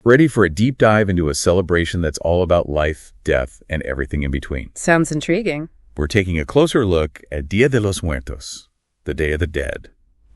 Ready for a deep dive into a celebration that's all about life, death, and everything in between. Sounds intriguing. We're taking a closer look at Dia de los Muertos, the Day of the Dead.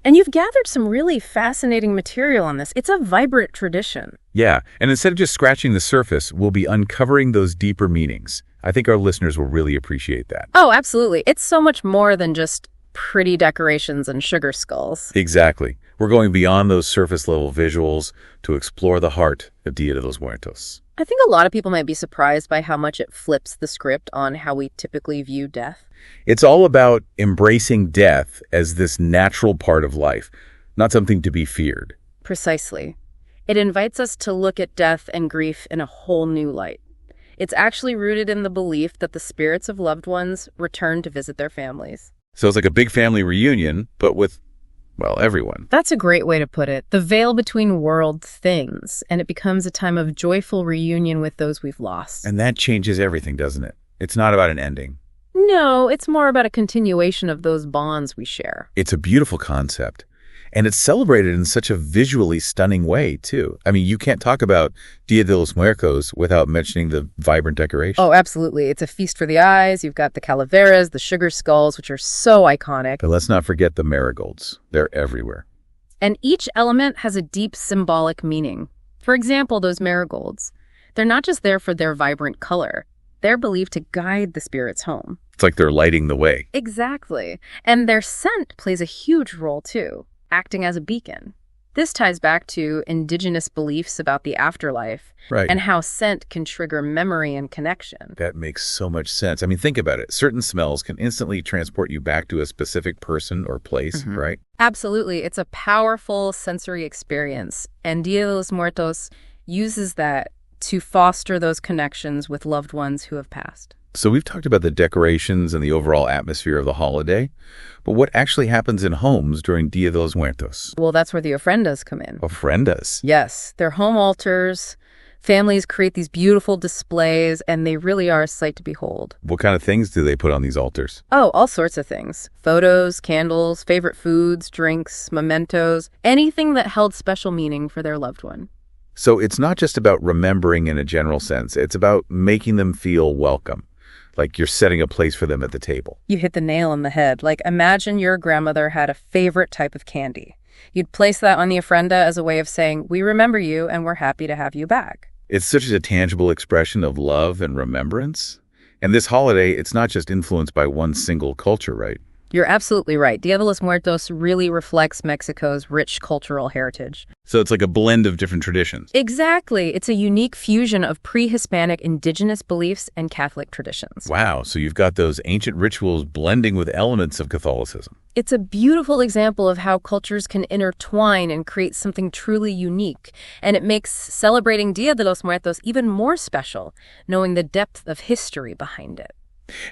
And you've gathered some really fascinating material on this. It's a vibrant tradition. Yeah, and instead of just scratching the surface, we'll be uncovering those deeper meanings. I think our listeners will really appreciate that. Oh, absolutely. It's so much more than just pretty decorations and sugar skulls. Exactly. We're going beyond those surface-level visuals to explore the heart of Dia de los Muertos. I think a lot of people might be surprised by how much it flips the script on how we typically view death. It's all about embracing death as this natural part of life, not something to be feared. Precisely. It invites us to look at death and grief in a whole new light. It's actually rooted in the belief that the spirits of loved ones return to visit their families. So it's like a big family reunion, but with, well, everyone. That's a great way to put it. The veil between worlds thins, and it becomes a time of joyful reunion with those we've lost. And that changes everything, doesn't it? It's not about an ending. No, it's more about a continuation of those bonds we share. It's a beautiful concept. And it's celebrated in such a visually stunning way, too. I mean, you can't talk about Dia de los Muertos without mentioning the vibrant decoration. Oh, absolutely. It's a feast for the eyes. You've got the calaveras, the sugar skulls, which are so iconic. But let's not forget the marigolds. They're everywhere. And each element has a deep symbolic meaning. For example, those marigolds. They're not just there for their vibrant color. They're believed to guide the spirits home. It's like they're lighting the way. Exactly. And their scent plays a huge role, too, acting as a beacon. This ties back to indigenous beliefs about the afterlife and how scent can trigger memory and connection. That makes so much sense. I mean, think about it. Certain smells can instantly transport you back to a specific person or place, right? Absolutely. It's a powerful sensory experience. And Dia de los Muertos uses that to foster those connections with loved ones who have passed. So we've talked about the decorations and the overall atmosphere of the holiday, but what actually happens in homes during Dia de los Muertos? Well, that's where the ofrendas come in. Ofrendas? Yes, they're home altars. Families create these beautiful displays, and they really are a sight to behold. What kind of things do they put on these altars? Oh, all sorts of things. Photos, candles, favorite foods, drinks, mementos, anything that held special meaning for their loved one. So it's not just about remembering in a general sense. It's about making them feel welcome, like you're setting a place for them at the table. You hit the nail on the head. Like, imagine your grandmother had a favorite type of candy. You'd place that on the ofrenda as a way of saying, we remember you and we're happy to have you back. It's such a tangible expression of love and remembrance. And this holiday, it's not just influenced by one single culture, right? You're absolutely right. Dia de los Muertos really reflects Mexico's rich cultural heritage. So it's like a blend of different traditions. Exactly. It's a unique fusion of pre-Hispanic indigenous beliefs and Catholic traditions. Wow. So you've got those ancient rituals blending with elements of Catholicism. It's a beautiful example of how cultures can intertwine and create something truly unique. And it makes celebrating Dia de los Muertos even more special, knowing the depth of history behind it.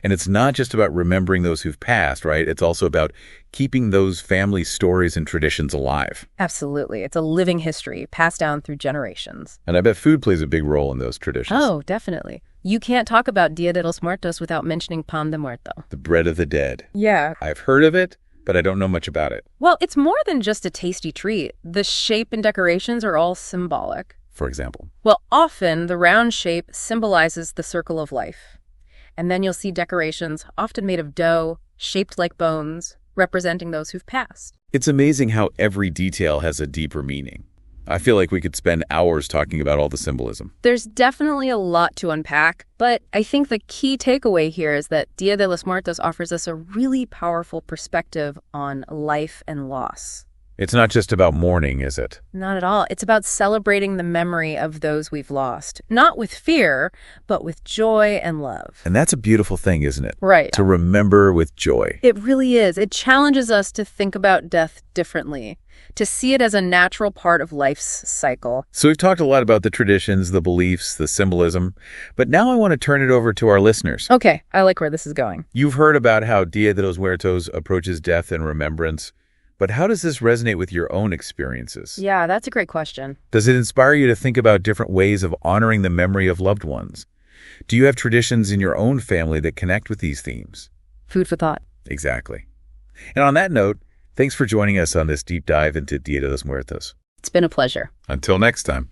And it's not just about remembering those who've passed, right? It's also about keeping those family stories and traditions alive. Absolutely. It's a living history passed down through generations. And I bet food plays a big role in those traditions. Oh, definitely. You can't talk about Dia de los Muertos without mentioning pan de muerto. The bread of the dead. Yeah. I've heard of it, but I don't know much about it. Well, it's more than just a tasty treat. The shape and decorations are all symbolic. For example? Well, often the round shape symbolizes the circle of life. And then you'll see decorations, often made of dough, shaped like bones, representing those who've passed. It's amazing how every detail has a deeper meaning. I feel like we could spend hours talking about all the symbolism. There's definitely a lot to unpack, but I think the key takeaway here is that Dia de los Muertos offers us a really powerful perspective on life and loss. It's not just about mourning, is it? Not at all. It's about celebrating the memory of those we've lost. Not with fear, but with joy and love. And that's a beautiful thing, isn't it? Right. To remember with joy. It really is. It challenges us to think about death differently, to see it as a natural part of life's cycle. So we've talked a lot about the traditions, the beliefs, the symbolism, but now I want to turn it over to our listeners. Okay, I like where this is going. You've heard about how Dia de los Muertos approaches death and remembrance. But how does this resonate with your own experiences? Yeah, that's a great question. Does it inspire you to think about different ways of honoring the memory of loved ones? Do you have traditions in your own family that connect with these themes? Food for thought. Exactly. And on that note, thanks for joining us on this deep dive into Dia de los Muertos. It's been a pleasure. Until next time.